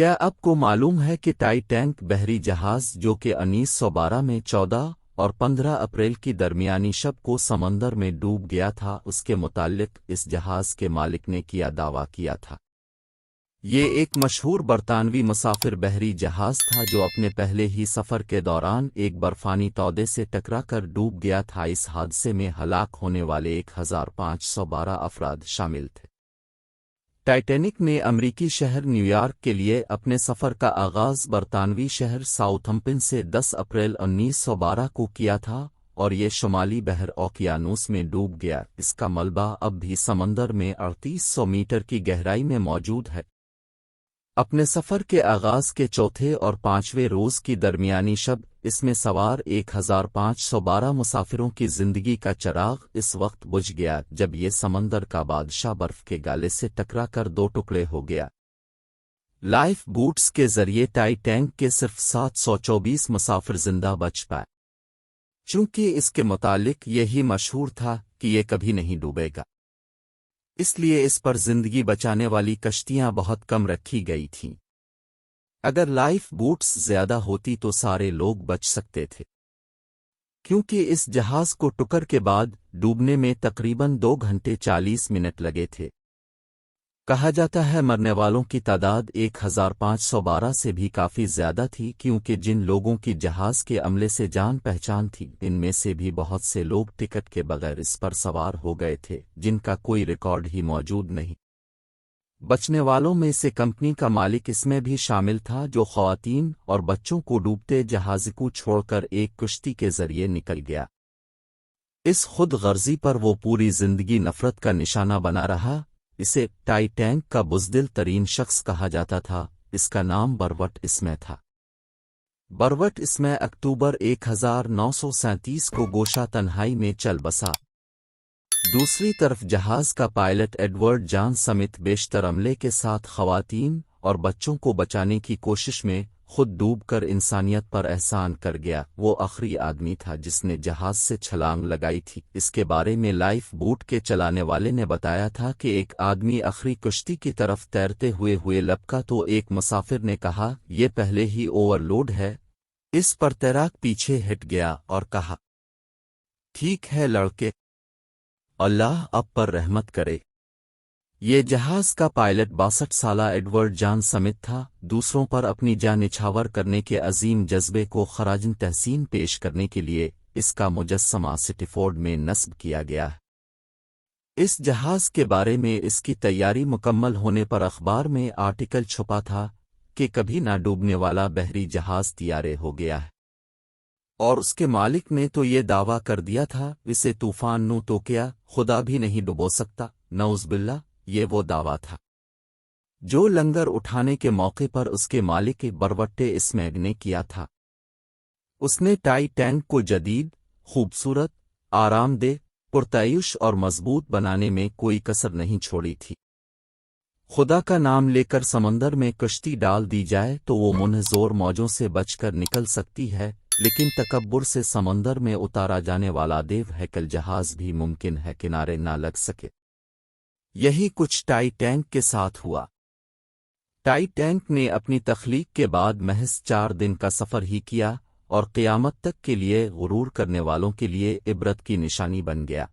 کیا آپ کو معلوم ہے کہ ٹائٹینک بحری جہاز جو کہ 1912 میں 14 اور 15 اپریل کی درمیانی شب کو سمندر میں ڈوب گیا تھا، اس کے متعلق اس جہاز کے مالک نے کیا دعویٰ کیا تھا؟ یہ ایک مشہور برطانوی مسافر بحری جہاز تھا جو اپنے پہلے ہی سفر کے دوران ایک برفانی تودے سے ٹکرا کر ڈوب گیا تھا۔ اس حادثے میں ہلاک ہونے والے 1512 افراد شامل تھے۔ ٹائٹینک نے امریکی شہر نیو یارک کے لیے اپنے سفر کا آغاز برطانوی شہر ساؤتھمپٹن سے 10 اپریل 1912 کو کیا تھا اور یہ شمالی بحر اوقیانوس میں ڈوب گیا۔ اس کا ملبہ اب بھی سمندر میں 3800 میٹر کی گہرائی میں موجود ہے۔ اپنے سفر کے آغاز کے چوتھے اور پانچویں روز کی درمیانی شب اس میں سوار 1512 مسافروں کی زندگی کا چراغ اس وقت بجھ گیا جب یہ سمندر کا بادشاہ برف کے گالے سے ٹکرا کر 2 ٹکڑے ہو گیا۔ لائف بوٹس کے ذریعے ٹائٹینک کے صرف 724 مسافر زندہ بچ پائے، چونکہ اس کے متعلق یہی مشہور تھا کہ یہ کبھی نہیں ڈوبے گا، اس لیے اس پر زندگی بچانے والی کشتیاں بہت کم رکھی گئی تھیں۔ اگر لائف بوٹس زیادہ ہوتی تو سارے لوگ بچ سکتے تھے، کیونکہ اس جہاز کو ٹکر کے بعد ڈوبنے میں تقریباً 2 گھنٹے 40 منٹ لگے تھے۔ کہا جاتا ہے مرنے والوں کی تعداد 1512 سے بھی کافی زیادہ تھی، کیونکہ جن لوگوں کی جہاز کے عملے سے جان پہچان تھی ان میں سے بھی بہت سے لوگ ٹکٹ کے بغیر اس پر سوار ہو گئے تھے، جن کا کوئی ریکارڈ ہی موجود نہیں۔ بچنے والوں میں سے کمپنی کا مالک اس میں بھی شامل تھا، جو خواتین اور بچوں کو ڈوبتے جہاز کو چھوڑ کر ایک کشتی کے ذریعے نکل گیا۔ اس خود غرضی پر وہ پوری زندگی نفرت کا نشانہ بنا رہا۔ اسے ٹائٹینک کا بزدل ترین شخص کہا جاتا تھا۔ اس کا نام بروٹ اسمے تھا۔ بروٹ اسمے اکتوبر 1937 کو گوشہ تنہائی میں چل بسا۔ دوسری طرف جہاز کا پائلٹ ایڈورڈ جان سمتھ بیشتر عملے کے ساتھ خواتین اور بچوں کو بچانے کی کوشش میں خود ڈوب کر انسانیت پر احسان کر گیا۔ وہ آخری آدمی تھا جس نے جہاز سے چھلانگ لگائی تھی۔ اس کے بارے میں لائف بوٹ کے چلانے والے نے بتایا تھا کہ ایک آدمی آخری کشتی کی طرف تیرتے ہوئے لپکا تو ایک مسافر نے کہا، یہ پہلے ہی اوور لوڈ ہے۔ اس پر تیراک پیچھے ہٹ گیا اور کہا، ٹھیک ہے لڑکے، اللہ آپ پر رحمت کرے۔ یہ جہاز کا پائلٹ 62 سالہ ایڈورڈ جان سمتھ تھا۔ دوسروں پر اپنی جان نچھاور کرنے کے عظیم جذبے کو خراج تحسین پیش کرنے کے لیے اس کا مجسمہ سٹیفورڈ میں نصب کیا گیا ہے۔ اس جہاز کے بارے میں اس کی تیاری مکمل ہونے پر اخبار میں آرٹیکل چھپا تھا کہ کبھی نہ ڈوبنے والا بحری جہاز تیار ہو گیا ہے، اور اس کے مالک نے تو یہ دعویٰ کر دیا تھا، اسے طوفان نو تو کیا خدا بھی نہیں ڈبو سکتا، نعوذ باللہ۔ یہ وہ دعویٰ تھا جو لنگر اٹھانے کے موقع پر اس کے مالک بروٹ اسمے نے کیا تھا۔ اس نے ٹائٹینک کو جدید، خوبصورت، آرام دہ، پرتعیش اور مضبوط بنانے میں کوئی کسر نہیں چھوڑی تھی۔ خدا کا نام لے کر سمندر میں کشتی ڈال دی جائے تو وہ منحصر موجوں سے بچ کر نکل سکتی ہے، لیکن تکبر سے سمندر میں اتارا جانے والا دیو ہیکل جہاز بھی ممکن ہے کنارے نہ لگ سکے۔ یہی کچھ ٹائٹینک کے ساتھ ہوا۔ ٹائٹینک نے اپنی تخلیق کے بعد محض 4 دن کا سفر ہی کیا اور قیامت تک کے لیے غرور کرنے والوں کے لیے عبرت کی نشانی بن گیا۔